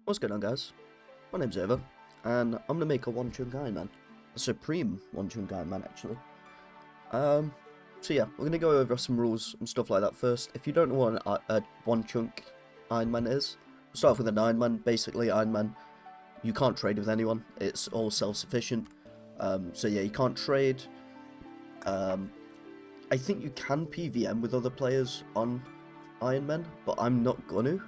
What's going on, guys? My name's Ava, and I'm gonna make a one-chunk Iron Man. A supreme one-chunk Iron Man, actually. So yeah, we're gonna go over some rules and stuff like that first. If you don't know what a one-chunk Iron Man is, we'll start off with an Iron Man. Basically, Iron Man, you can't trade with anyone. It's all self-sufficient. So yeah, you can't trade. I think you can PVM with other players on Iron Man, but I'm not gonna.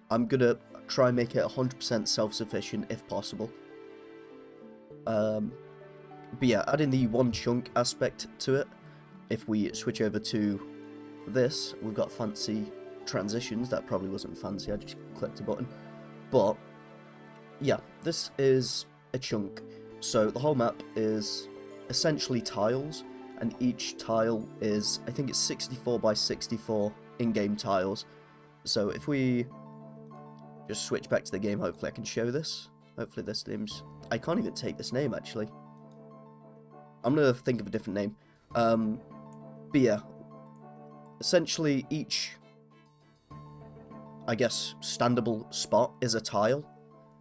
I'm gonna try and make it 100% self-sufficient if possible. But yeah, adding the one chunk aspect to it, if we switch over to this, we've got fancy transitions. That probably wasn't fancy, I just clicked a button. But yeah, this is a chunk. So the whole map is essentially tiles, and each tile is, I think it's 64 by 64 in-game tiles. So if we just switch back to the game, hopefully I can show this. Hopefully this name's... I can't even take this name, actually. I'm going to think of a different name. But yeah, essentially each, I guess, standable spot is a tile.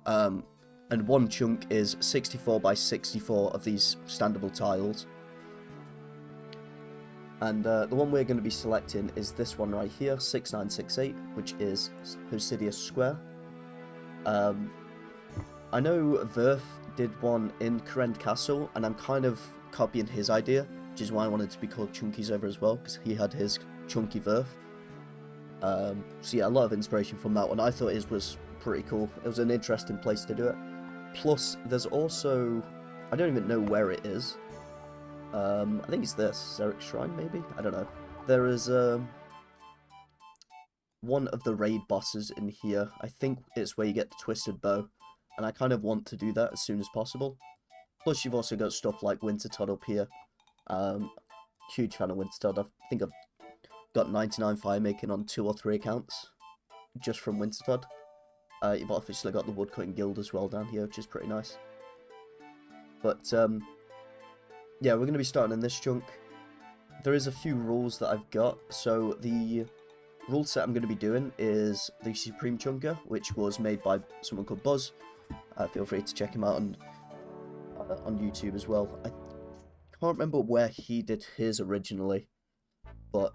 And one chunk is 64 by 64 of these standable tiles. And the one we're going to be selecting is this one right here, 6968, which is Hosidius Square. I know Verth did one in Kurend Castle, and I'm kind of copying his idea, which is why I wanted to be called Chunky's over as well, because he had his Chunky Verth. So yeah, a lot of inspiration from that one. I thought his was pretty cool. It was an interesting place to do it. Plus, there's also... I don't even know where it is. I think it's this, Zerek Shrine, maybe? I don't know. There is one of the raid bosses in here. I think it's where you get the Twisted Bow, and I kind of want to do that as soon as possible. Plus, you've also got stuff like Wintertodt up here. Huge fan of Wintertodt. I think I've got 99 firemaking on 2 or 3 accounts, just from Wintertodt. You've obviously got the Woodcutting Guild as well down here, which is pretty nice. But, yeah, we're going to be starting in this chunk. There is a few rules that I've got. So the rule set I'm going to be doing is the Supreme Chunker, which was made by someone called Buzz. Feel free to check him out on YouTube as well. I can't remember where he did his originally, but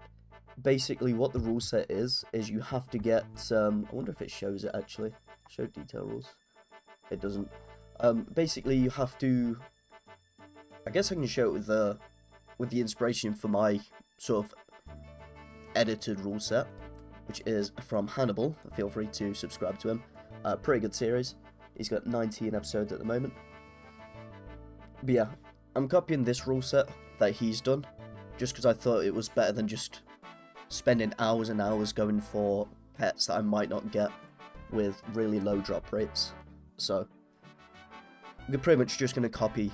basically what the rule set is you have to get, I wonder if it shows it actually. Show detail rules. It doesn't. Basically you have to... I guess I can show it with the inspiration for my sort of edited rule set, which is from Hannibal. Feel free to subscribe to him. Pretty good series. He's got 19 episodes at the moment. But yeah, I'm copying this rule set that he's done, just because I thought it was better than just spending hours and hours going for pets that I might not get with really low drop rates. So, we're pretty much just going to copy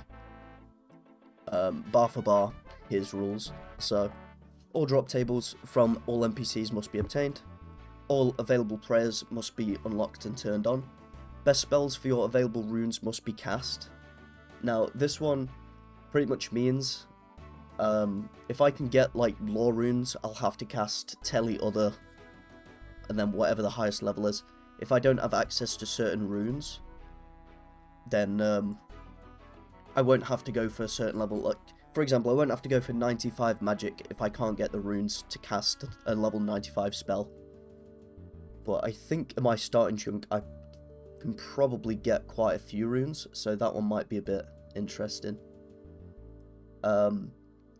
bar for bar his rules. So all drop tables from all NPCs must be obtained, all available prayers must be unlocked and turned on, best spells for your available runes must be cast. Now this one pretty much means if I can get like lore runes, I'll have to cast Telly other and then whatever the highest level is. If I don't have access to certain runes, then I won't have to go for a certain level. Like, for example, I won't have to go for 95 magic if I can't get the runes to cast a level 95 spell. But I think in my starting chunk, I can probably get quite a few runes, so that one might be a bit interesting. The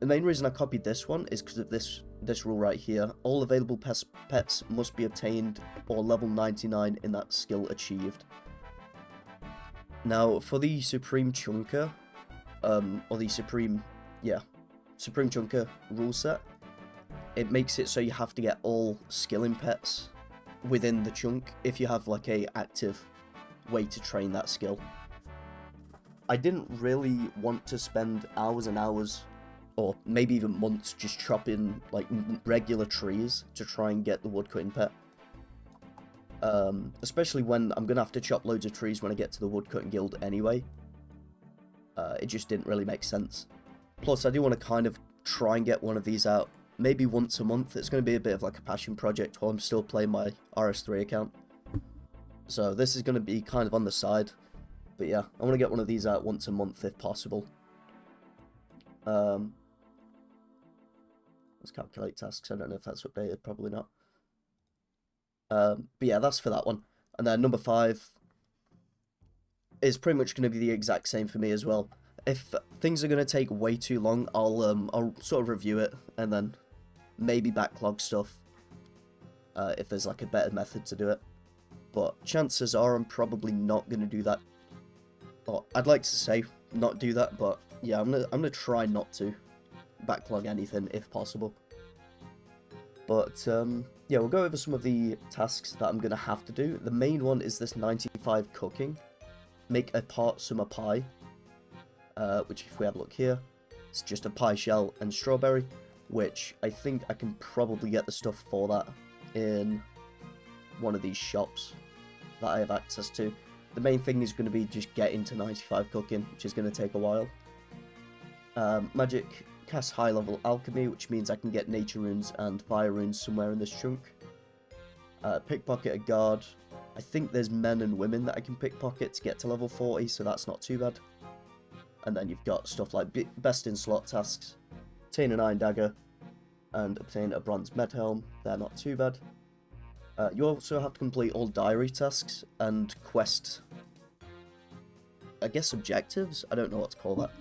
main reason I copied this one is because of this rule right here. All available pets must be obtained or level 99 in that skill achieved. Now, for the Supreme Chunker, or the Supreme Chunker rule set, it makes it so you have to get all skilling pets within the chunk if you have like a active way to train that skill. I didn't really want to spend hours and hours, or maybe even months, just chopping like regular trees to try and get the woodcutting pet. Especially when I'm going to have to chop loads of trees when I get to the Woodcutting Guild anyway. It just didn't really make sense. Plus, I do want to kind of try and get one of these out maybe once a month. It's going to be a bit of like a passion project while I'm still playing my RS3 account. So this is going to be kind of on the side. But yeah, I want to get one of these out once a month if possible. Let's calculate tasks. I don't know if that's updated. Probably not. But yeah, that's for that one. And then number 5 is pretty much going to be the exact same for me as well. If things are going to take way too long, I'll sort of review it and then maybe backlog stuff if there's like a better method to do it. But chances are I'm probably not going to do that. Or I'd like to say not do that, but yeah, I'm gonna try not to backlog anything if possible. But yeah, we'll go over some of the tasks that I'm gonna have to do. The main one is this 95 cooking. Make a summer pie, which if we have a look here, it's just a pie shell and strawberry, which I think I can probably get the stuff for that in one of these shops that I have access to. The main thing is going to be just getting to 95 cooking, which is going to take a while. Magic, cast high level alchemy, which means I can get nature runes and fire runes somewhere in this chunk. Pickpocket a guard. I think there's men and women that I can pickpocket to get to level 40, so that's not too bad. And then you've got stuff like best in slot tasks, obtain an iron dagger, and obtain a bronze med helm. They're not too bad. You also have to complete all diary tasks and quest, I guess, objectives? I don't know what to call that.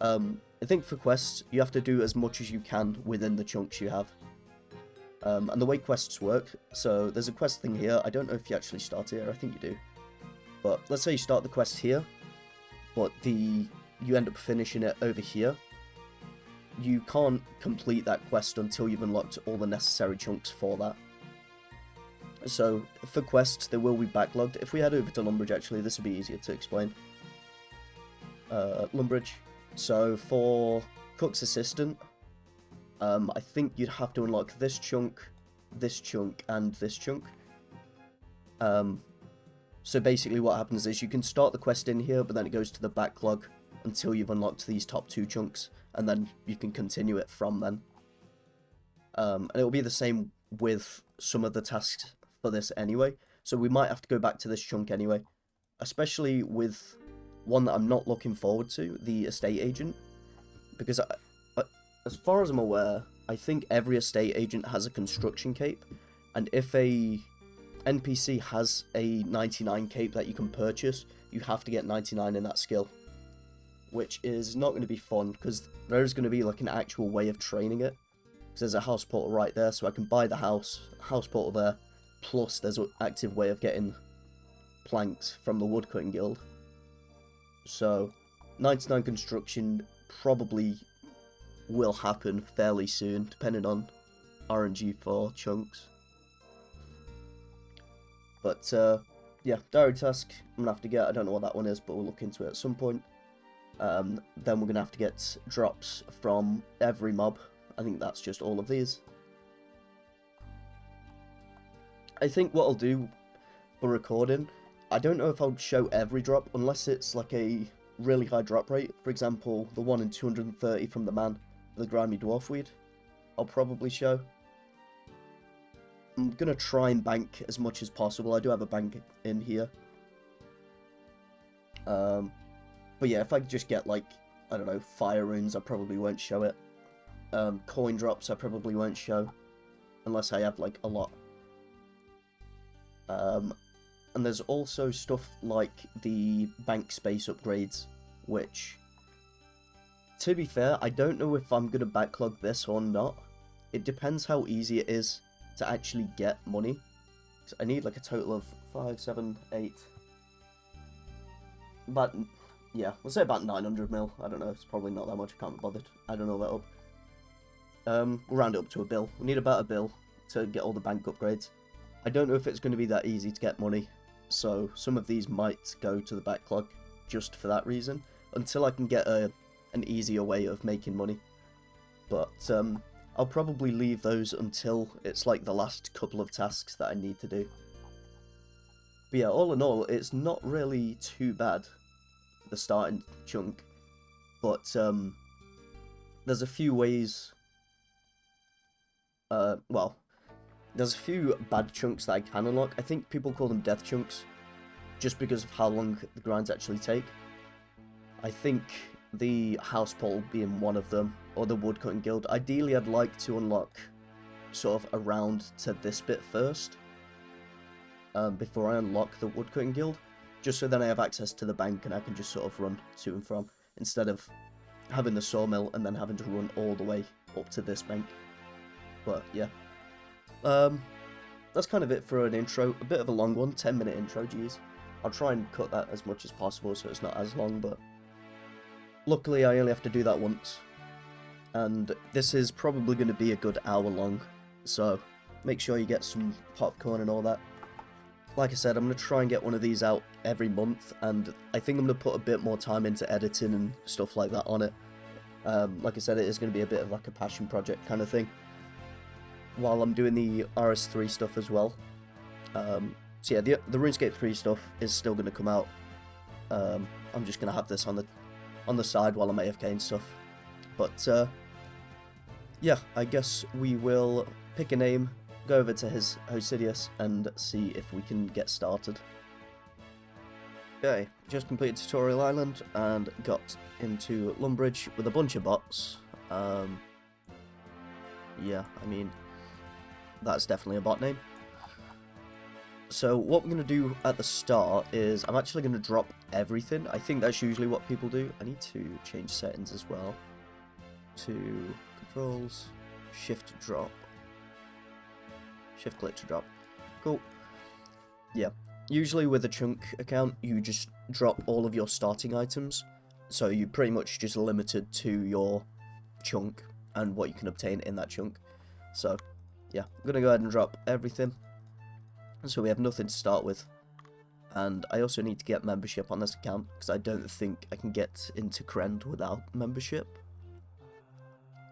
I think for quests, you have to do as much as you can within the chunks you have. And the way quests work, so there's a quest thing here. I don't know if you actually start here, I think you do. But let's say you start the quest here, but you end up finishing it over here. You can't complete that quest until you've unlocked all the necessary chunks for that. So, for quests, they will be backlogged. If we head over to Lumbridge, actually, this would be easier to explain. Lumbridge. So, for Cook's Assistant, I think you'd have to unlock this chunk, and this chunk. So basically what happens is you can start the quest in here, but then it goes to the backlog until you've unlocked these top 2 chunks, and then you can continue it from then. And it will be the same with some of the tasks for this anyway, so we might have to go back to this chunk anyway, especially with one that I'm not looking forward to, the estate agent, because as far as I'm aware, I think every estate agent has a construction cape, and if a NPC has a 99 cape that you can purchase, you have to get 99 in that skill, which is not going to be fun, because there is going to be like an actual way of training it, because there's a house portal right there, so I can buy the house portal there, plus there's an active way of getting planks from the woodcutting guild. So 99 construction probably will happen fairly soon, depending on RNG for chunks. But yeah, diary task I'm gonna have to get. I don't know what that one is, but we'll look into it at some point. Then we're gonna have to get drops from every mob. I think that's just all of these. I think what I'll do for recording, I don't know if I'll show every drop unless it's like a really high drop rate. For example, the 1 in 230 from the man, the grimy dwarfweed, I'll probably show. I'm gonna try and bank as much as possible. I do have a bank in here. But yeah, if I just get like, I don't know, fire runes, I probably won't show it. Coin drops, I probably won't show, unless I have like a lot. And there's also stuff like the bank space upgrades, which, to be fair, I don't know if I'm going to backlog this or not. It depends how easy it is to actually get money. So I need like a total of 5, 7, 8. But yeah, we'll say about 900 mil. I don't know, it's probably not that much, I can't be bothered. I don't know that up. We'll round it up to a bill. We need about a bill to get all the bank upgrades. I don't know if it's going to be that easy to get money, so some of these might go to the backlog just for that reason, until I can get an easier way of making money. But I'll probably leave those until it's like the last couple of tasks that I need to do. But yeah, all in all, it's not really too bad, the starting chunk, but there's a few ways, well, there's a few bad chunks that I can unlock. I think people call them death chunks, just because of how long the grinds actually take. I think the house pole being one of them, or the woodcutting guild. Ideally, I'd like to unlock sort of around to this bit first, before I unlock the woodcutting guild, just so then I have access to the bank and I can just sort of run to and from, instead of having the sawmill and then having to run all the way up to this bank. But yeah, that's kind of it for an intro. A bit of a long one, 10-minute intro, geez. I'll try and cut that as much as possible so it's not as long, but luckily I only have to do that once. And this is probably going to be a good hour long, so make sure you get some popcorn and all that. Like I said, I'm going to try and get one of these out every month, and I think I'm going to put a bit more time into editing and stuff like that on it. Like I said, it is going to be a bit of like a passion project kind of thing, while I'm doing the RS3 stuff as well. So yeah, the RuneScape 3 stuff is still going to come out. I'm just going to have this on the side while I'm AFK and stuff. But yeah, I guess we will pick a name, go over to his Hosidius, and see if we can get started. Okay, just completed Tutorial Island and got into Lumbridge with a bunch of bots. Yeah, I mean, that's definitely a bot name. So what we're going to do at the start is I'm actually going to drop everything. I think that's usually what people do. I need to change settings as well to controls, shift drop, shift click to drop. Cool. Yeah, usually with a chunk account you just drop all of your starting items, so you're pretty much just limited to your chunk and what you can obtain in that chunk. So yeah, I'm going to go ahead and drop everything. So we have nothing to start with, and I also need to get membership on this account because I don't think I can get into Krend without membership.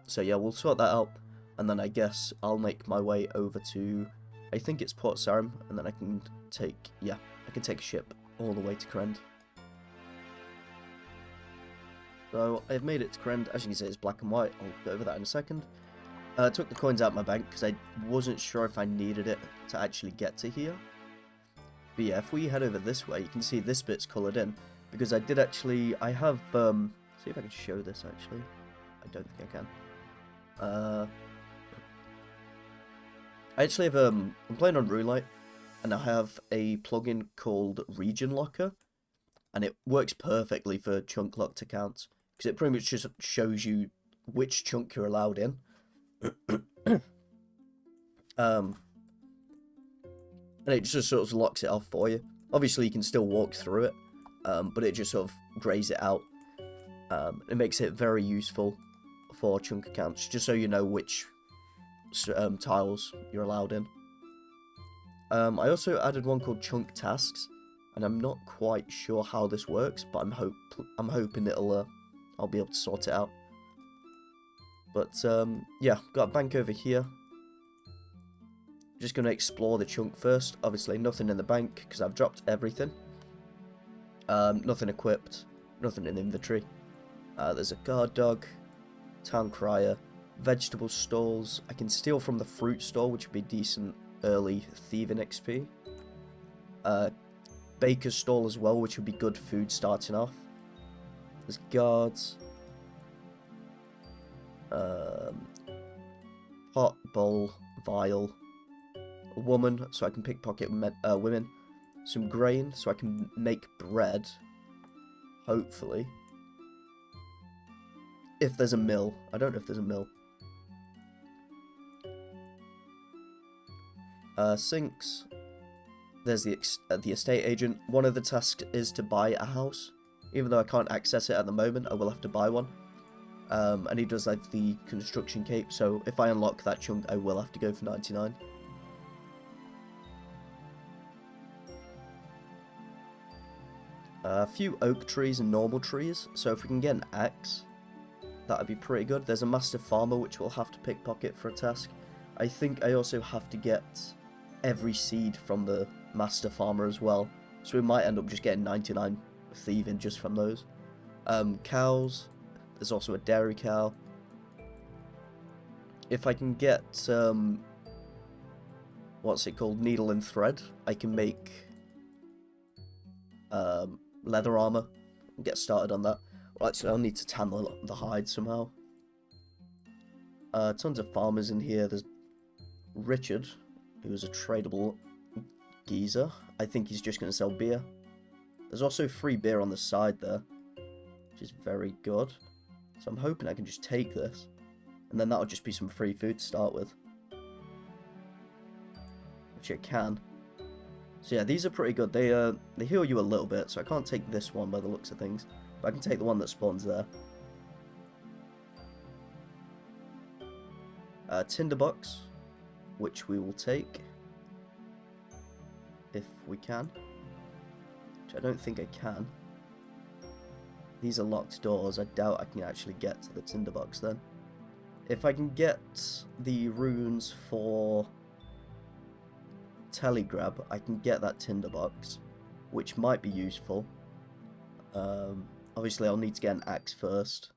So yeah, we'll sort that out, and then I guess I'll make my way over to, I think it's Port Sarim, and then I can take, yeah, I can take a ship all the way to Krend. So I've made it to Krend. As you can see, it's black and white. I'll go over that in a second. I took the coins out of my bank because I wasn't sure if I needed it to actually get to here. But yeah, if we head over this way, you can see this bit's coloured in, because I did actually, I have, see if I can show this actually. I don't think I can. I actually have, I'm playing on Roulette, and I have a plugin called Region Locker, and it works perfectly for chunk locked accounts, because it pretty much just shows you which chunk you're allowed in. And it just sort of locks it off for you. Obviously you can still walk through it, but it just sort of grays it out. It makes it very useful for chunk accounts, just so you know which tiles you're allowed in. I also added one called Chunk Tasks, and I'm not quite sure how this works, but I'm hoping it'll I'll be able to sort it out. But yeah, got a bank over here. Just going to explore the chunk first. Obviously nothing in the bank because I've dropped everything. Nothing equipped, nothing in inventory. There's a guard dog, town crier, vegetable stalls. I can steal from the fruit store, which would be decent early thieving XP. Baker's stall as well, which would be good food starting off. There's guards. Pot, bowl, vial, a woman, so I can pickpocket women, some grain, so I can make bread, hopefully, if there's a mill. I don't know if there's a mill. Sinks, there's the estate agent. One of the tasks is to buy a house, even though I can't access it at the moment, I will have to buy one. And he does like the construction cape, so if I unlock that chunk I will have to go for 99. A few oak trees and normal trees, so if we can get an axe, that would be pretty good. There's a master farmer which we'll have to pickpocket for a task. I think I also have to get every seed from the master farmer as well, so we might end up just getting 99 thieving just from those. Cows. There's also a dairy cow. If I can get, what's it called, needle and thread, I can make leather armor and get started on that. Well, actually, I'll need to tan the hide somehow. Tons of farmers in here. There's Richard, who is a tradable geezer. I think he's just going to sell beer. There's also free beer on the side there, which is very good. So I'm hoping I can just take this, and then that'll just be some free food to start with, which I can. So yeah, these are pretty good. They heal you a little bit, so I can't take this one by the looks of things, but I can take the one that spawns there. Tinderbox, which we will take if we can, which I don't think I can. These are locked doors. I doubt I can actually get to the tinderbox then. If I can get the runes for telegrab, I can get that tinderbox, which might be useful. Obviously I'll need to get an axe first.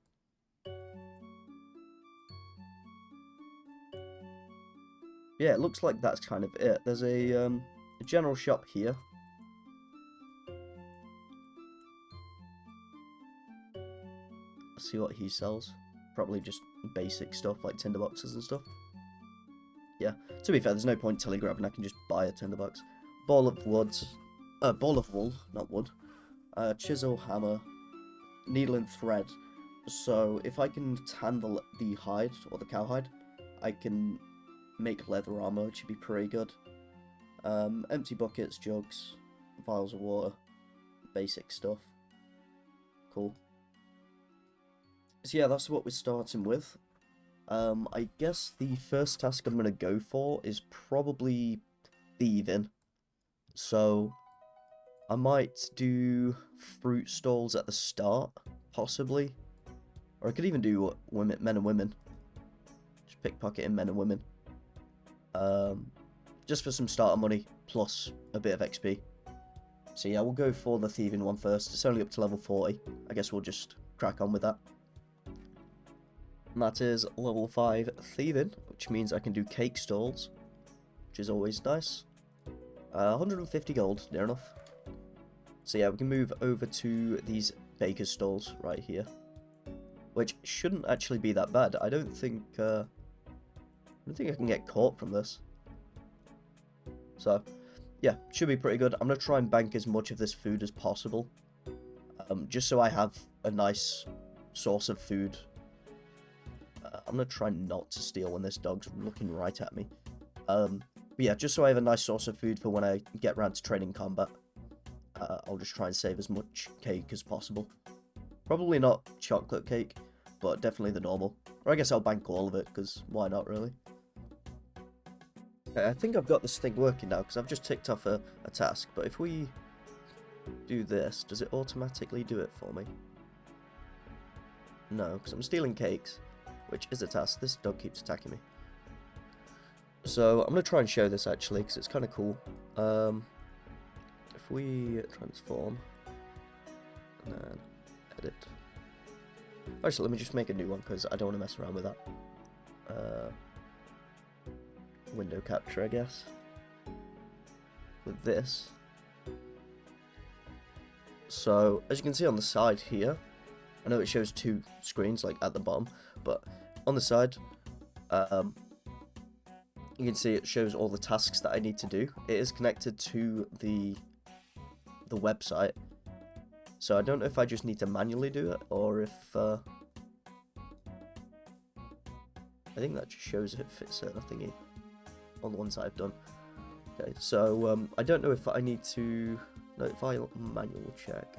Yeah, it looks like that's kind of it. There's a general shop here. Let's see what he sells. Probably just basic stuff like tinderboxes and stuff. Yeah, to be fair, there's no point telegrabbing. I can just buy a tinderbox. Ball of wool, not wood. Chisel, hammer, needle and thread. So if I can tan the hide or the cowhide, I can make leather armor, which would be pretty good. Empty buckets, jugs, vials of water, basic stuff. Cool. So yeah, that's what we're starting with. I guess the first task I'm going to go for is probably thieving. So I might do fruit stalls at the start, possibly. Or I could even do men and women. Just pickpocketing men and women. Just for some starter money, plus a bit of XP. So yeah, we'll go for the thieving one first. It's only up to level 40. I guess we'll just crack on with that. And that is level 5 thieving, which means I can do cake stalls, which is always nice. 150 gold, near enough. So yeah, we can move over to these baker's stalls right here, which shouldn't actually be that bad. I don't think I can get caught from this. So yeah, should be pretty good. I'm gonna try and bank as much of this food as possible, just so I have a nice source of food. I'm gonna try not to steal when this dog's looking right at me. But yeah, just so I have a nice source of food for when I get around to training combat. I'll just try and save as much cake as possible. Probably not chocolate cake, but definitely the normal. Or I guess I'll bank all of it, because why not, really? Okay, I think I've got this thing working now, because I've just ticked off a task. But if we do this, does it automatically do it for me? No, because I'm stealing cakes, which is a task. This dog keeps attacking me. So I'm going to try and show this, actually, because it's kind of cool. If we transform, and then edit. Actually, let me just make a new one, because I don't want to mess around with that. Window capture, I guess. With this. So, as you can see on the side here, I know it shows 2 screens, like, at the bottom, but on the side, you can see it shows all the tasks that I need to do. It is connected to the website, so I don't know if I just need to manually do it, or if, I think that just shows if it fits a thingy on the ones that I've done. Okay, so, I don't know if I need to, no, if I manual check.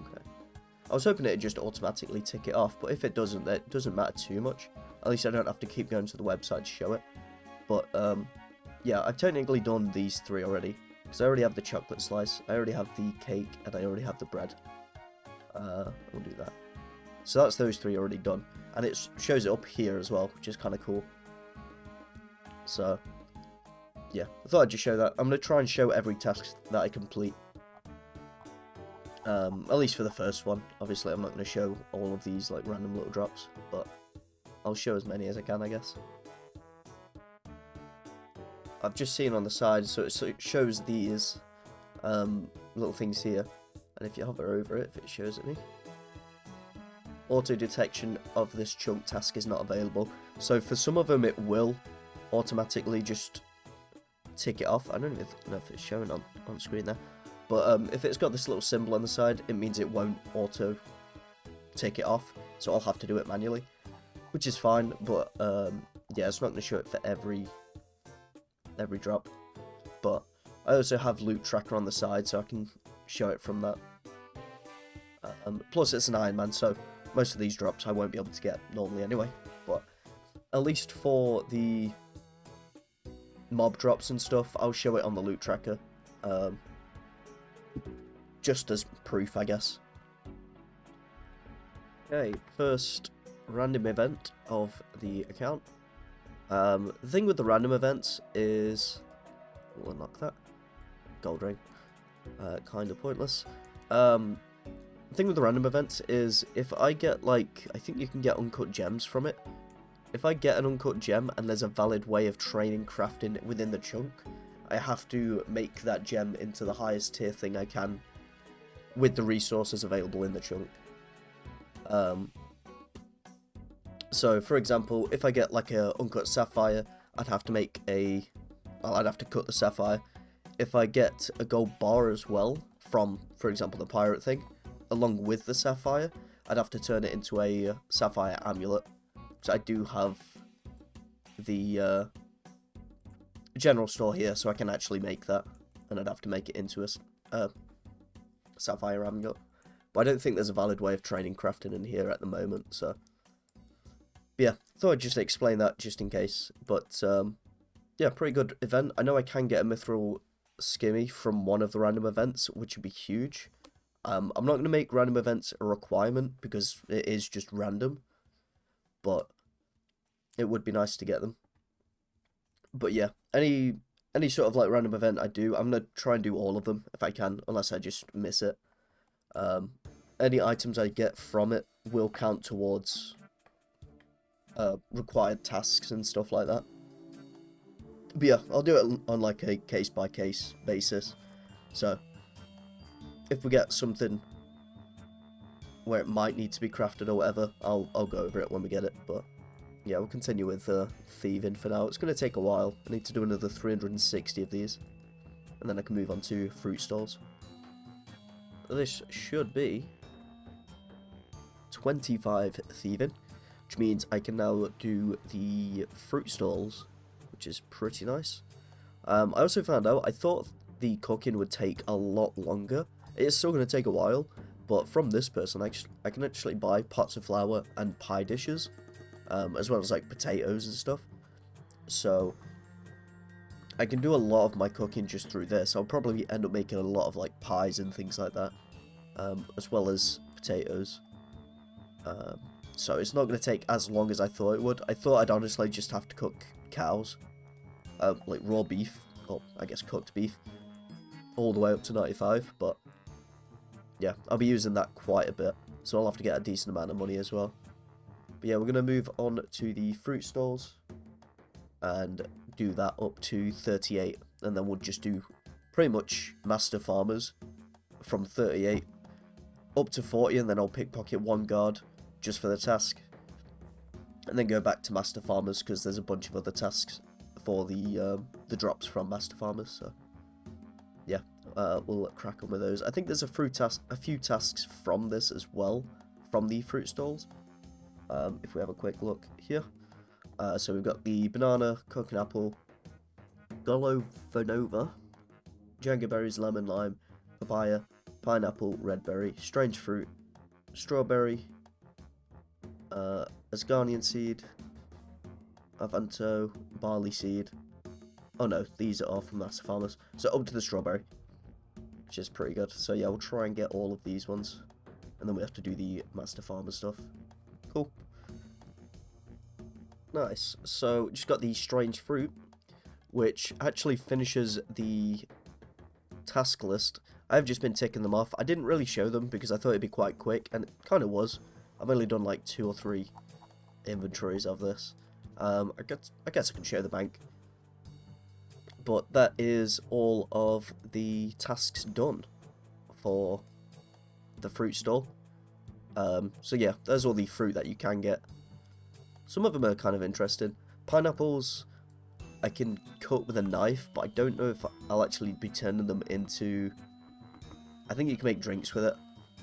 Okay. I was hoping it'd just automatically tick it off, but if it doesn't, it doesn't matter too much. At least I don't have to keep going to the website to show it. But, yeah, I've technically done these 3 already, because I already have the chocolate slice, I already have the cake, and I already have the bread. We'll do that. So that's those 3 already done, and it shows it up here as well, which is kind of cool. So, yeah, I thought I'd just show that. I'm going to try and show every task that I complete. At least for the first one. Obviously, I'm not going to show all of these, like, random little drops, but I'll show as many as I can, I guess. I've just seen on the side, so it shows these little things here, and if you hover over it, if it shows it me, auto detection of this chunk task is not available. So for some of them it will automatically just tick it off. I don't even know if it's showing on screen there, but if it's got this little symbol on the side, it means it won't auto tick it off, so I'll have to do it manually, which is fine. But yeah, it's not going to show it for every drop. But I also have loot tracker on the side, so I can show it from that. Plus it's an Iron Man, so most of these drops I won't be able to get normally anyway, but at least for the mob drops and stuff, I'll show it on the loot tracker, just as proof, I guess. Okay, first random event of the account. The thing with the random events is, we'll unlock that, gold ring, kind of pointless. The thing with the random events is, if I get, like, I think you can get uncut gems from it. If I get an uncut gem and there's a valid way of training crafting within the chunk, I have to make that gem into the highest tier thing I can with the resources available in the chunk. So, for example, if I get, like, a uncut sapphire, I'd have to make I'd have to cut the sapphire. If I get a gold bar as well from, for example, the pirate thing, along with the sapphire, I'd have to turn it into a sapphire amulet. So I do have the general store here, so I can actually make that, and I'd have to make it into a sapphire amulet. But I don't think there's a valid way of training crafting in here at the moment, so yeah, thought I'd just explain that just in case. But yeah, pretty good event. I know I can get a mithril skimmy from one of the random events, which would be huge. I'm not going to make random events a requirement because it is just random, but it would be nice to get them. But yeah, any sort of like random event I do, I'm going to try and do all of them if I can, unless I just miss it. Any items I get from it will count towards required tasks and stuff like that. But yeah, I'll do it on like a case-by-case basis. So if we get something where it might need to be crafted or whatever, I'll go over it when we get it. But yeah, we'll continue with thieving for now. It's going to take a while. I need to do another 360 of these, and then I can move on to fruit stalls. This should be 25 thieving, which means I can now do the fruit stalls, which is pretty nice. I also found out, I thought the cooking would take a lot longer. It's still going to take a while, but from this person, I can actually buy pots of flour and pie dishes, as well as like potatoes and stuff. So I can do a lot of my cooking just through this. I'll probably end up making a lot of like pies and things like that, as well as potatoes. So it's not going to take as long as I thought it would. I thought I'd honestly just have to cook cows, like raw beef, or I guess cooked beef, all the way up to 95, but yeah, I'll be using that quite a bit, so I'll have to get a decent amount of money as well. But yeah, we're going to move on to the fruit stalls and do that up to 38, and then we'll just do pretty much master farmers from 38 up to 40, and then I'll pickpocket one guard just for the task, and then go back to master farmers because there's a bunch of other tasks for the drops from master farmers. So yeah, we'll crack on with those. I think there's a few tasks from this as well, from the fruit stalls. If we have a quick look here, so we've got the banana, coconut apple, Golovanova, Jenga berries, lemon, lime, papaya, pineapple, red berry, strange fruit, strawberry, Asgarnian seed, Avanto, barley seed. Oh no, these are from master farmers. So up to the strawberry, which is pretty good. So yeah, we'll try and get all of these ones, and then we have to do the master farmer stuff. Cool. Nice. So just got the strange fruit, which actually finishes the task list. I've just been ticking them off. I didn't really show them because I thought it'd be quite quick, and it kind of was. I've only done like 2 or 3 inventories of this. I guess I can show the bank. but that is all of the tasks done for the fruit stall. So yeah, there's all the fruit that you can get. Some of them are kind of interesting. Pineapples I can cut with a knife, but I don't know if I'll actually be turning them into... I think you can make drinks with it,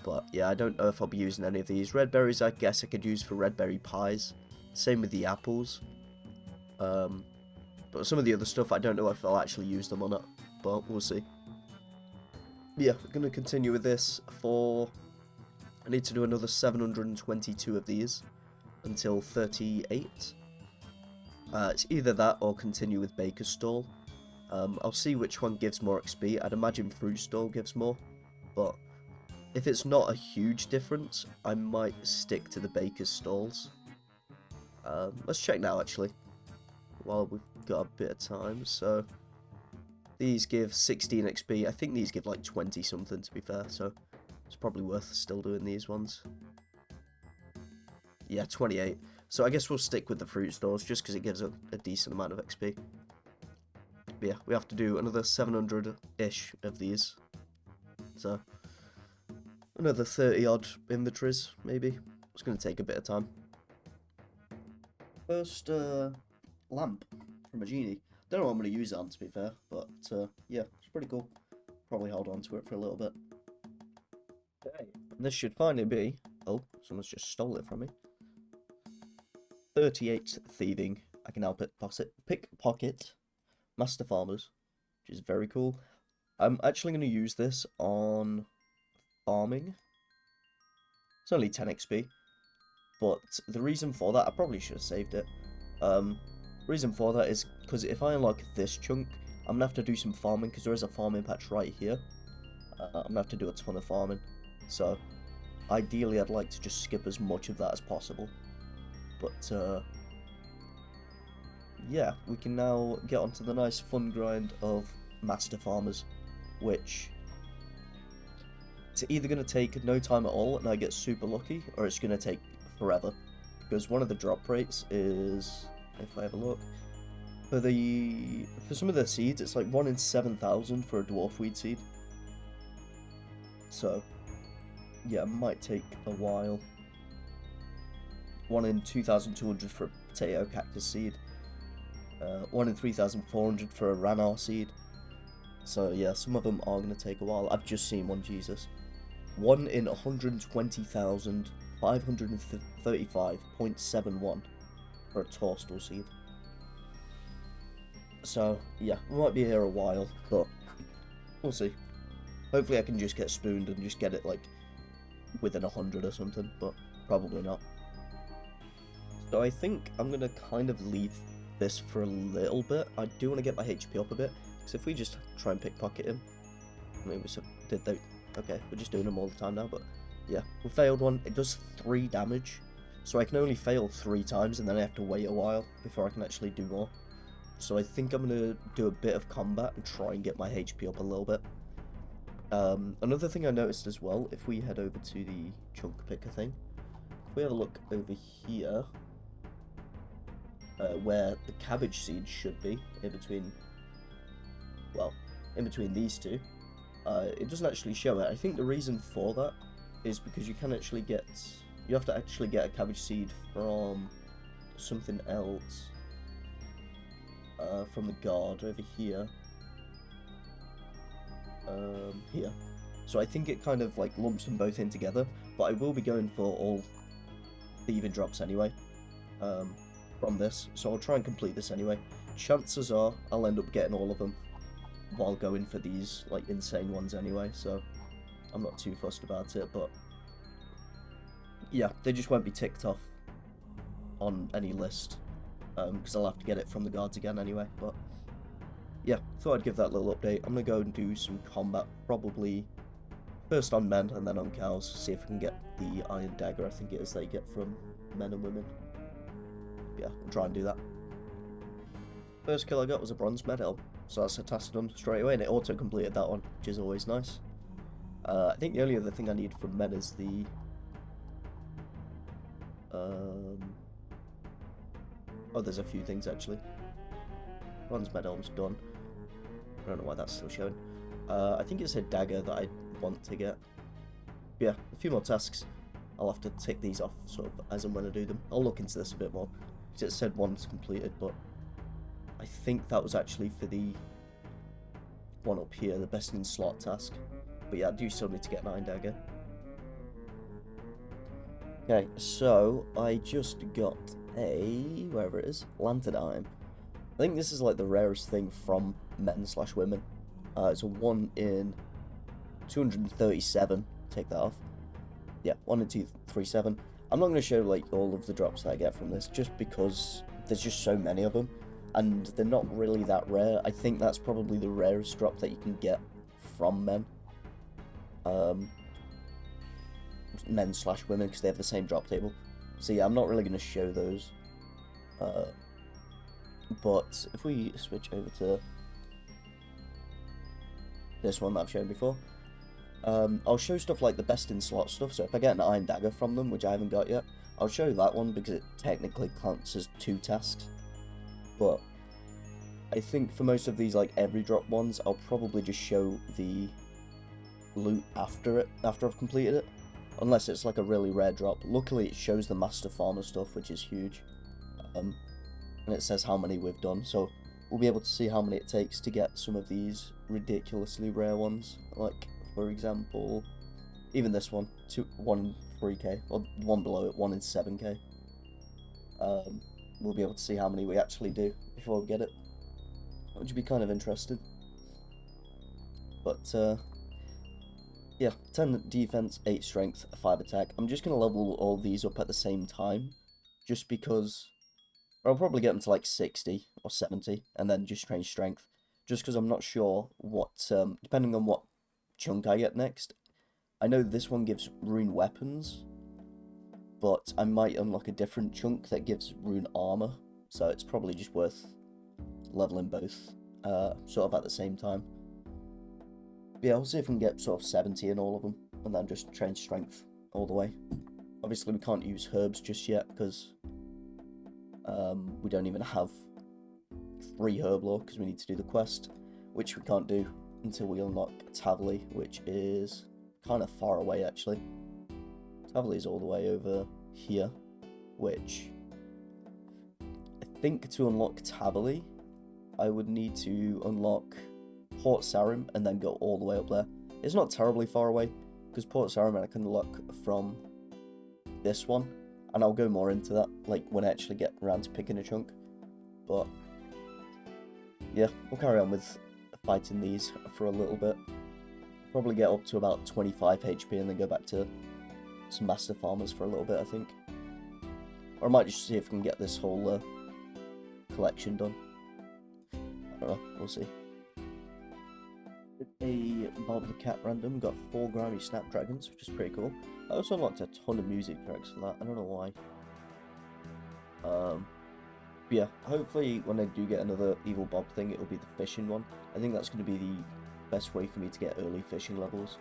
but yeah, I don't know if I'll be using any of these. Red berries I guess I could use for red berry pies. Same with the apples. But some of the other stuff, I don't know if I'll actually use them or not, but we'll see. Yeah, we're going to continue with this for... I need to do another 722 of these until 38. It's either that or continue with Baker's Stall. I'll see which one gives more XP. I'd imagine Fruit Stall gives more, but if it's not a huge difference, I might stick to the Baker's Stalls. Let's check now, actually, while we've got a bit of time. So these give 16 XP. I think these give like 20 something, to be fair, so it's probably worth still doing these ones. Yeah, 28. So I guess we'll stick with the fruit stores just because it gives a decent amount of XP. But yeah, we have to do another 700-ish of these. So another 30-odd inventories, maybe. It's going to take a bit of time. First lamp from a genie. Don't know what I'm going to use it on, to be fair, but yeah, it's pretty cool. Probably hold on to it for a little bit. Okay, and this should finally be... Oh, someone's just stole it from me. 38 thieving. I can now pickpocket master farmers, which is very cool. I'm actually going to use this on farming. It's only 10 XP, but the reason for that, I probably should have saved it. Reason for that is because if I unlock this chunk, I'm going to have to do some farming because there is a farming patch right here. I'm going to have to do a ton of farming. So, ideally I'd like to just skip as much of that as possible. But, yeah, we can now get onto the nice fun grind of Master Farmers, which it's either going to take no time at all and I get super lucky, or it's going to take forever. Because one of the drop rates is, if I have a look, for some of the seeds, it's like 1 in 7,000 for a dwarf weed seed. So, yeah, it might take a while. 1 in 2,200 for a potato cactus seed. 1 in 3,400 for a ranar seed. So yeah, some of them are going to take a while. I've just seen one, Jesus. 1 in 120,535.71 for a torstal seed. So yeah, we might be here a while, but we'll see. Hopefully I can just get spooned and just get it like within 100 or something, but probably not. So I think I'm going to kind of leave this for a little bit. I do want to get my HP up a bit, because if we just try and pickpocket him... I mean, okay, we're just doing them all the time now, but yeah. We failed one. It does 3 damage, so I can only fail 3 times, and then I have to wait a while before I can actually do more. So I think I'm going to do a bit of combat and try and get my HP up a little bit. Another thing I noticed as well, if we head over to the chunk picker thing, if we have a look over here... where the cabbage seeds should be, in between these two, it doesn't actually show it. I think the reason for that is because you have to actually get a cabbage seed from something else, from the guard over here, here. So I think it kind of like lumps them both in together, but I will be going for all thieving drops anyway. From this, so I'll try and complete this anyway. Chances are I'll end up getting all of them while going for these like insane ones anyway, so I'm not too fussed about it, but yeah, they just won't be ticked off on any list, because I'll have to get it from the guards again anyway. But yeah, thought I'd give that little update. I'm gonna go and do some combat, probably first on men and then on cows, see if I can get the iron dagger, I think it is, they get from men and women. Yeah, I'll try and do that. First kill I got was a bronze medal, so that's a task done straight away, and it auto-completed that one, which is always nice. I think the only other thing I need from men is the... Oh, there's a few things actually. Bronze medal's done. I don't know why that's still showing. I think it's a dagger that I want to get. Yeah, a few more tasks. I'll have to tick these off sort of as and when I do them. I'll look into this a bit more, because it said one's completed, but I think that was actually for the one up here, the best in slot task. But yeah, I do still need to get an iron dagger. Okay, so I just got a, wherever it is, lanternine. I think this is like the rarest thing from men/women. It's a 1 in 237. Take that off. Yeah, 1 in 237. I'm not going to show like all of the drops that I get from this, just because there's just so many of them, and they're not really that rare. I think that's probably the rarest drop that you can get from men. Men/women, because they have the same drop table. So yeah, I'm not really going to show those. But if we switch over to this one that I've shown before, I'll show stuff like the best in slot stuff. So if I get an iron dagger from them, which I haven't got yet, I'll show that one because it technically counts as 2 tasks. But I think for most of these like every drop ones, I'll probably just show the loot after I've completed it, unless it's like a really rare drop. Luckily it shows the master farmer stuff, which is huge, and it says how many we've done, so we'll be able to see how many it takes to get some of these ridiculously rare ones. Like for example, even this one, 1 in 3k, or one below it, 1 in 7k. We'll be able to see how many we actually do before we get it, which would be kind of interesting. But yeah, 10 defense, 8 strength, 5 attack. I'm just going to level all these up at the same time, just because I'll probably get them to like 60 or 70, and then just train strength, just because I'm not sure what, depending on what chunk I get next. I know this one gives rune weapons, but I might unlock a different chunk that gives rune armor, so it's probably just worth leveling both sort of at the same time. Yeah, we'll see if we can get sort of 70 in all of them, and then just train strength all the way. Obviously we can't use herbs just yet, because we don't even have 3 herb lore, because we need to do the quest, which we can't do until we unlock Tavley, which is kind of far away actually. Tavley is all the way over here, which I think to unlock Tavley, I would need to unlock Port Sarim and then go all the way up there. It's not terribly far away, because Port Sarim I can unlock from this one, and I'll go more into that like when I actually get around to picking a chunk. But yeah, we'll carry on with fighting these for a little bit. Probably get up to about 25 HP and then go back to some master farmers for a little bit, I think. Or I might just see if we can get this whole collection done. I don't know, we'll see. A Bob the Cat random, got 4 Grimy Snapdragons, which is pretty cool. I also unlocked a ton of music tracks for that, I don't know why. But yeah, hopefully when I do get another Evil Bob thing, it'll be the fishing one. I think that's going to be the best way for me to get early fishing levels.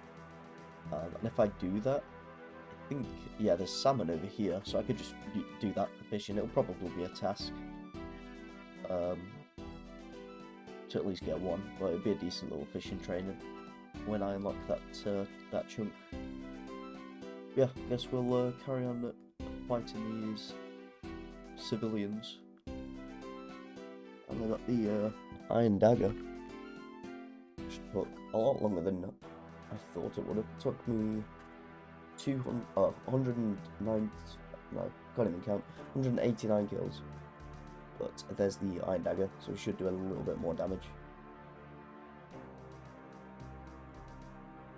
And if I do that, I think, yeah, there's salmon over here, so I could just do that for fishing. It'll probably be a task. To at least get one, but it'd be a decent little fishing training when I unlock that chunk. Yeah, I guess we'll carry on fighting these civilians. And I got the iron dagger, which took a lot longer than I thought it would have. It took me 109, no, can't even count, 189 kills. But there's the iron dagger, so we should do a little bit more damage.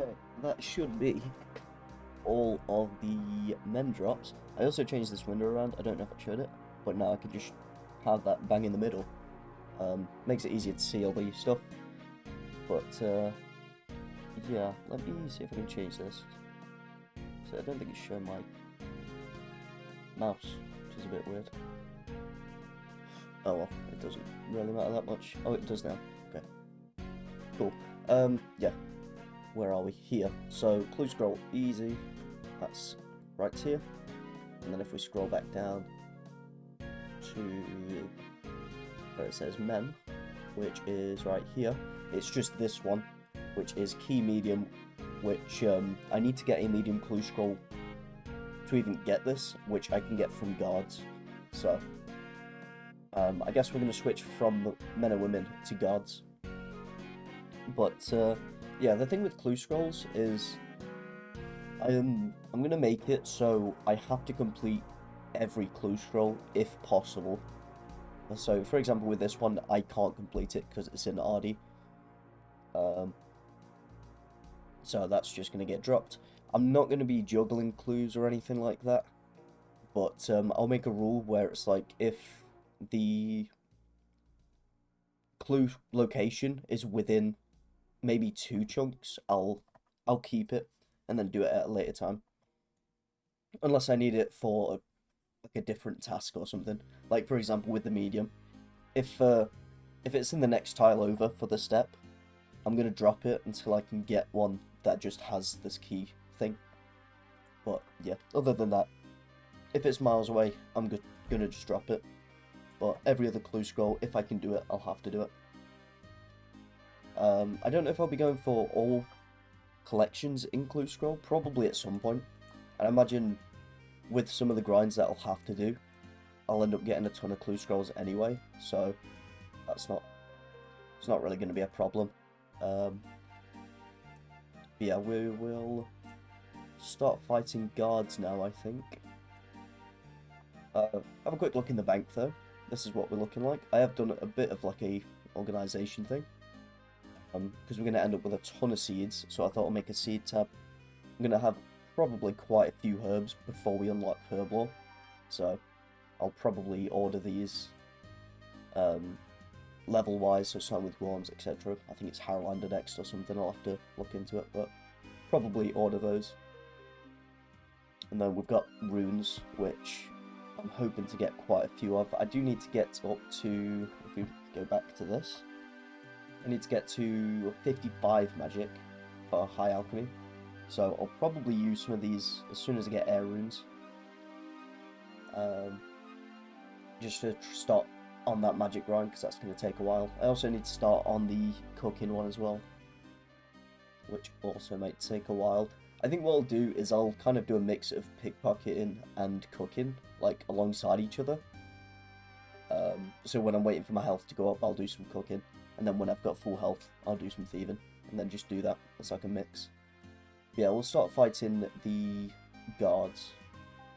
Okay, that should be all of the men drops. I also changed this window around, I don't know if I showed it, but now I can just have that bang in the middle. Makes it easier to see all the stuff. But yeah, let me see if I can change this. So I don't think it's showing my mouse, which is a bit weird. Oh well, it doesn't really matter that much. Oh, it does now. Okay. Cool. Yeah. Where are we? Here. So, clue scroll, easy. That's right here. And then if we scroll back down to where it says men, which is right here, It's just this one, which is key medium, which I need to get a medium clue scroll to even get this, which I can get from guards. So I guess we're going to switch from men and women to guards. But yeah, the thing with clue scrolls is I'm going to make it so I have to complete every clue scroll if possible. So for example with this one I can't complete it because it's in RD. So that's just going to get dropped. I'm not going to be juggling clues or anything like that, but I'll make a rule where it's like if the clue location is within maybe 2 chunks, I'll keep it and then do it at a later time, unless I need it for like a different task or something. Like for example with the medium, if it's in the next tile over for the step, I'm gonna drop it until I can get one that just has this key thing. But yeah, other than that, if it's miles away, I'm gonna just drop it. But every other clue scroll, if I can do it, I'll have to do it. I don't know if I'll be going for all collections in clue scroll, probably at some point. And I imagine with some of the grinds that I'll have to do, I'll end up getting a ton of clue scrolls anyway, so it's not really going to be a problem. Yeah, we will start fighting guards now, I think. Have a quick look in the bank though. This is what we're looking like. I have done a bit of like a organization thing, because we're going to end up with a ton of seeds, so I thought I'll make a seed tab. I'm going to have probably quite a few herbs before we unlock herb lore, so I'll probably order these level wise, so starting with worms, etc. I think it's Harlander next or something, I'll have to look into it, but probably order those. And then we've got runes, which I'm hoping to get quite a few of. I do need to get up to, if we go back to this, I need to get to 55 magic for high alchemy. So I'll probably use some of these as soon as I get air runes. Just to start on that magic grind, because that's going to take a while. I also need to start on the cooking one as well, which also might take a while. I think what I'll do is I'll kind of do a mix of pickpocketing and cooking, like alongside each other. So when I'm waiting for my health to go up, I'll do some cooking, and then when I've got full health, I'll do some thieving, and then just do that. It's like a mix. Yeah, we'll start fighting the guards.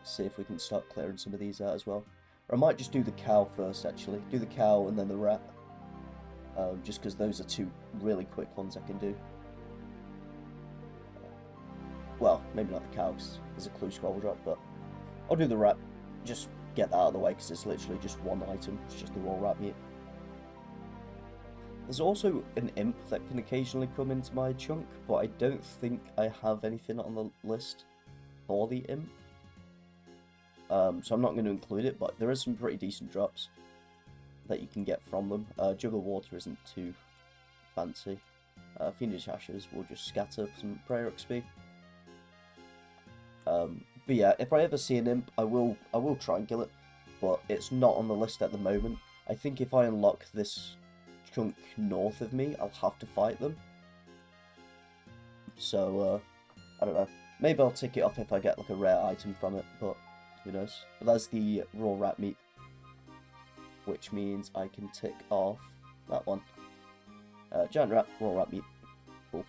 See if we can start clearing some of these out as well. Or I might just do the cow first, actually. Do the cow and then the rat. Just because those are 2 really quick ones I can do. Well, maybe not the cow, because there's a clue scroll drop, but I'll do the rat. Just get that out of the way, because it's literally just one item. It's just the raw rat meat. There's also an imp that can occasionally come into my chunk, but I don't think I have anything on the list for the imp. So I'm not going to include it, but there is some pretty decent drops that you can get from them. Jug of Water isn't too fancy. Fiendish Ashes will just scatter some prayer XP. But yeah, if I ever see an imp, I will try and kill it, but it's not on the list at the moment. I think if I unlock this chunk north of me, I'll have to fight them. So, I don't know. Maybe I'll tick it off if I get like a rare item from it, but who knows. But that's the raw rat meat, which means I can tick off that one. Giant rat, raw rat meat. Cool.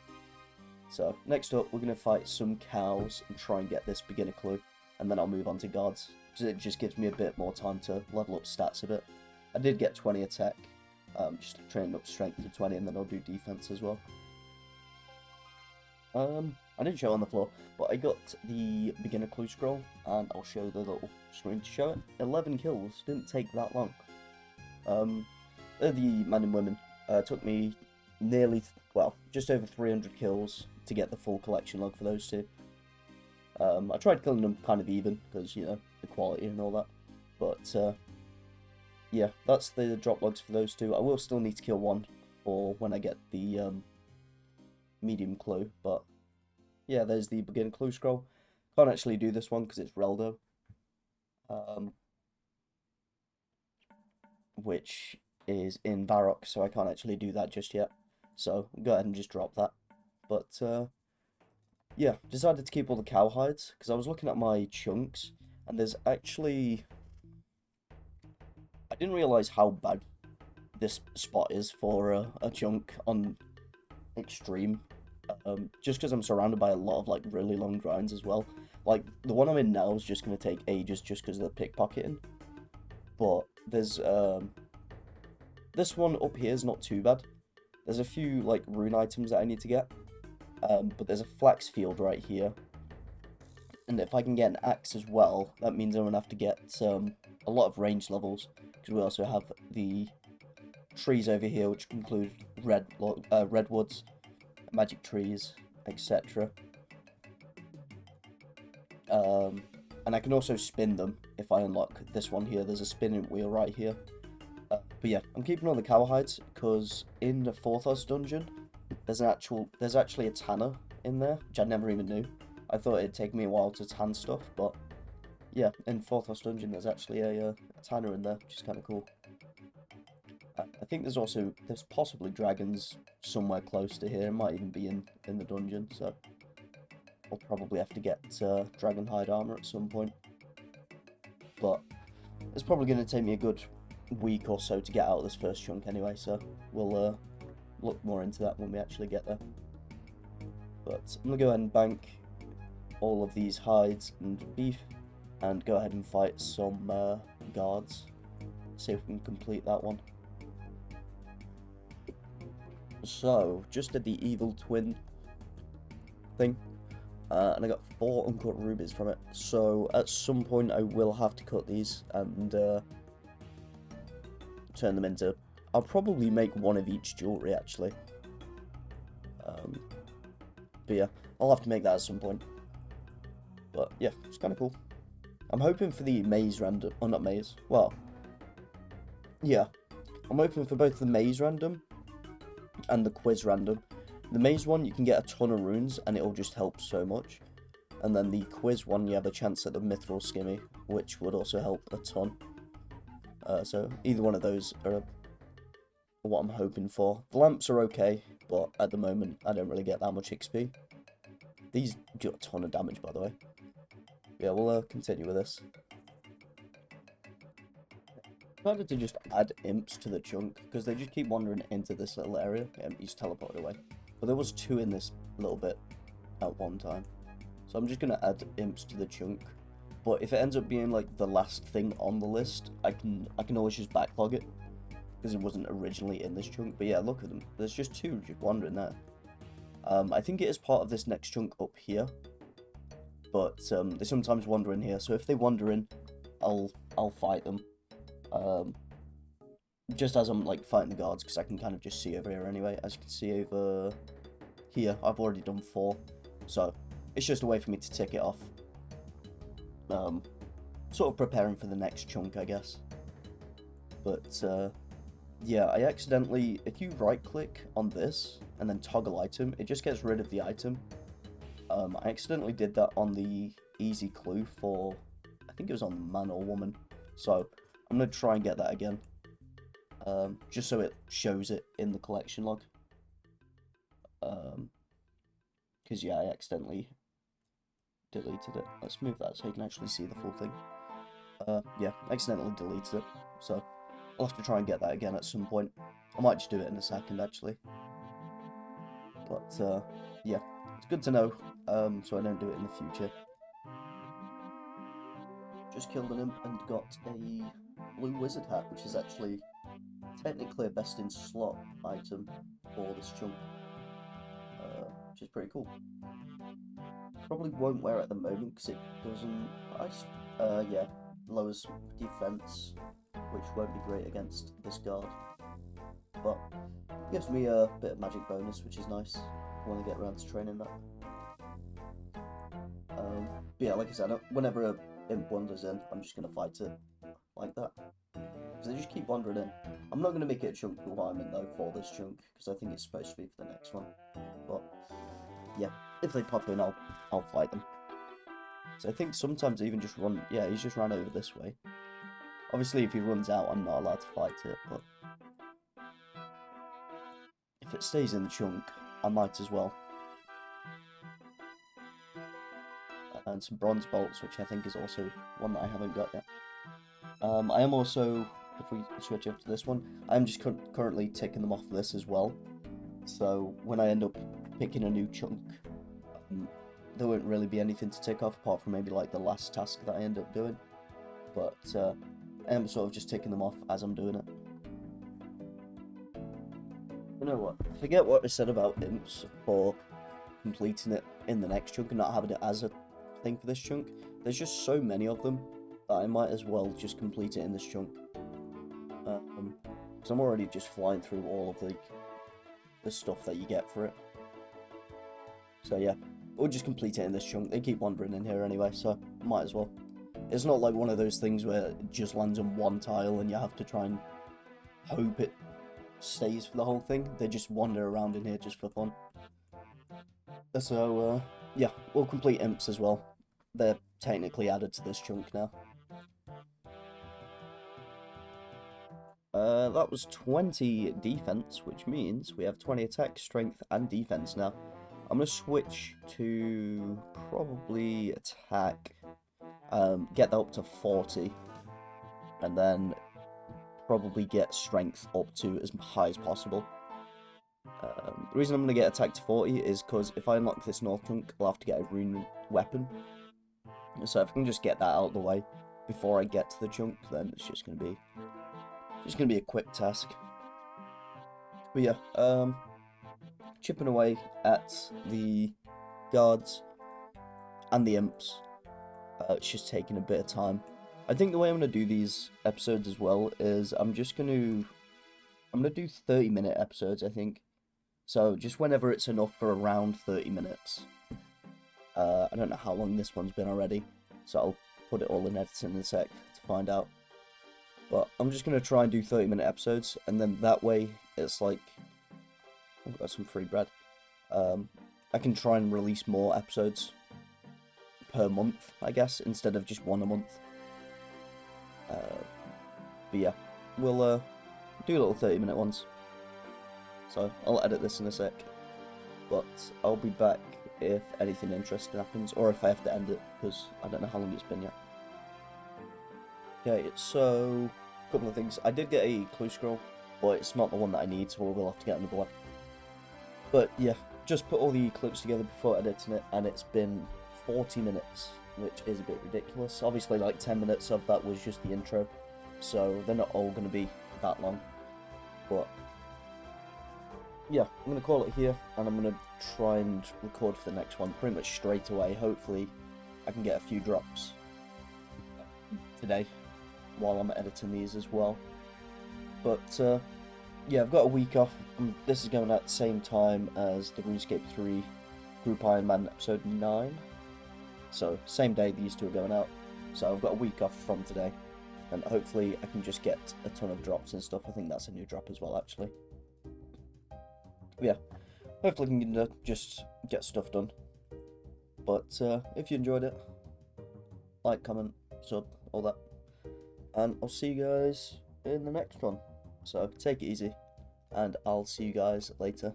So, next up, we're going to fight some cows and try and get this beginner clue, and then I'll move on to guards, because it just gives me a bit more time to level up stats a bit. I did get 20 attack, just training up strength to 20, and then I'll do defense as well. I didn't show it on the floor, but I got the beginner clue scroll, and I'll show the little screen to show it. 11 kills, didn't take that long. They're the men and women. Took me nearly, well, just over 300 kills to get the full collection log for those 2. I tried killing them kind of even, because, you know, the quality and all that. But, yeah, that's the drop logs for those 2. I will still need to kill 1 for when I get the medium clue, but yeah, there's the beginner clue scroll. Can't actually do this one because it's Reldo, which is in Varrock, so I can't actually do that just yet. So go ahead and just drop that. But yeah, decided to keep all the cow hides because I was looking at my chunks, and there's actually, I didn't realize how bad this spot is for a chunk on extreme. Just because I'm surrounded by a lot of like really long grinds as well. Like the one I'm in now is just gonna take ages just because of the pickpocketing. But there's this one up here is not too bad. There's a few like rune items that I need to get. But there's a flax field right here. And if I can get an axe as well, that means I'm gonna have to get a lot of range levels, because we also have the trees over here, which include redwoods, magic trees, etc. And I can also spin them if I unlock this one here. There's a spinning wheel right here. But yeah, I'm keeping all the cow hides because in the Forthos dungeon, there's actually a tanner in there, which I never even knew. I thought it'd take me a while to tan stuff, but yeah, in Forthos dungeon, there's actually a tanner in there, which is kind of cool. I think there's possibly dragons somewhere close to here. It might even be in the dungeon, so I'll probably have to get dragon hide armor at some point. But it's probably going to take me a good week or so to get out of this first chunk anyway, so we'll look more into that when we actually get there. But I'm going to go ahead and bank all of these hides and beef and go ahead and fight some guards. See if we can complete that one. So, just did the evil twin thing, and I got 4 uncut rubies from it. So, at some point I will have to cut these and turn them into... I'll probably make one of each jewelry, actually. But yeah, I'll have to make that at some point. But yeah, it's kind of cool. I'm hoping for the maze random... Oh, not maze. Well, yeah. I'm hoping for both the maze random and the quiz random. The maze one, you can get a ton of runes, and it'll just help so much. And then the quiz one, you have a chance at the mithril skimmy, which would also help a ton. So either one of those are what I'm hoping for. The lamps are okay, but at the moment, I don't really get that much XP. These do a ton of damage, by the way. Yeah, we'll continue with this. I decided to just add imps to the chunk, because they just keep wandering into this little area, and you just teleport away. But there was 2 in this little bit at one time. So I'm just going to add imps to the chunk. But if it ends up being like the last thing on the list, I can always just backlog it, because it wasn't originally in this chunk. But yeah, look at them. There's just 2 just wandering there. I think it is part of this next chunk up here. But they sometimes wander in here, so if they wander in, I'll fight them. Just as I'm like fighting the guards, because I can kind of just see over here anyway. As you can see over here, I've already done 4, so it's just a way for me to tick it off. Sort of preparing for the next chunk, I guess. But yeah, I accidentally, if you right click on this and then toggle item, it just gets rid of the item. I accidentally did that on the easy clue for, I think it was on man or woman, so I'm going to try and get that again, just so it shows it in the collection log, because yeah, I accidentally deleted it. Let's move that so you can actually see the full thing. Yeah, I accidentally deleted it, so I'll have to try and get that again at some point. I might just do it in a second, actually. But yeah, it's good to know, so I don't do it in the future. Just killed an imp and got a blue wizard hat, which is actually technically a best in slot item for this chunk, which is pretty cool. Probably won't wear it at the moment because it doesn't, yeah, lowers defense, which won't be great against this guard, but gives me a bit of magic bonus, which is nice when I get around to training that. But yeah, like I said, whenever a imp wanders in, I'm just going to fight it like that, because they just keep wandering in. I'm not going to make it a chunk requirement though for this chunk, because I think it's supposed to be for the next one, but yeah, if they pop in, I'll fight them. So I think sometimes they even just run, yeah, he's just ran over this way. Obviously if he runs out, I'm not allowed to fight it, but if if it stays in the chunk, I might as well. And some bronze bolts, which I think is also one that I haven't got yet. I am also, if we switch up to this one, I'm just currently taking them off this as well. So when I end up picking a new chunk, there won't really be anything to tick off apart from maybe like the last task that I end up doing. But I am sort of just ticking them off as I'm doing it. You know what? I forget what I said about imps for completing it in the next chunk and not having it as a thing for this chunk. There's just so many of them that I might as well just complete it in this chunk. Because I'm already just flying through all of the stuff that you get for it. So yeah, we'll just complete it in this chunk. They keep wandering in here anyway, so might as well. It's not like one of those things where it just lands on one tile and you have to try and hope it stays for the whole thing. They just wander around in here just for fun. So yeah, we'll complete imps as well. They're technically added to this chunk now. That was 20 defense, which means we have 20 attack, strength, and defense now. I'm going to switch to probably attack, get that up to 40, and then probably get strength up to as high as possible. The reason I'm going to get attack to 40 is because if I unlock this north chunk, I'll have to get a rune weapon. So if I can just get that out of the way before I get to the chunk, then it's just going to be a quick task. But yeah, chipping away at the guards and the imps. It's just taking a bit of time. I think the way I'm going to do these episodes as well is I'm going to do 30-minute episodes, I think. So just whenever it's enough for around 30 minutes. I don't know how long this one's been already, so I'll put it all in editing in a sec to find out. But I'm just going to try and do 30-minute episodes, and then that way it's like, I've got some free bread. I can try and release more episodes per month, I guess, instead of just one a month. But yeah, we'll do little 30-minute ones. So I'll edit this in a sec, but I'll be back if anything interesting happens, or if I have to end it, because I don't know how long it's been yet. Okay, so a couple of things. I did get a clue scroll, but it's not the one that I need, so we'll have to get another one. But yeah, just put all the clips together before editing it, and it's been 40 minutes, which is a bit ridiculous. Obviously, like 10 minutes of that was just the intro, so they're not all going to be that long. But yeah, I'm going to call it here, and I'm going to try and record for the next one pretty much straight away. Hopefully, I can get a few drops today while I'm editing these as well. But yeah, I've got a week off. This is going out at the same time as the RuneScape 3 Group Iron Man episode 9. So, same day these two are going out. So I've got a week off from today. And hopefully I can just get a ton of drops and stuff. I think that's a new drop as well, actually. But yeah, hopefully I can just get stuff done. But if you enjoyed it, like, comment, sub, all that. And I'll see you guys in the next one. So take it easy, and I'll see you guys later.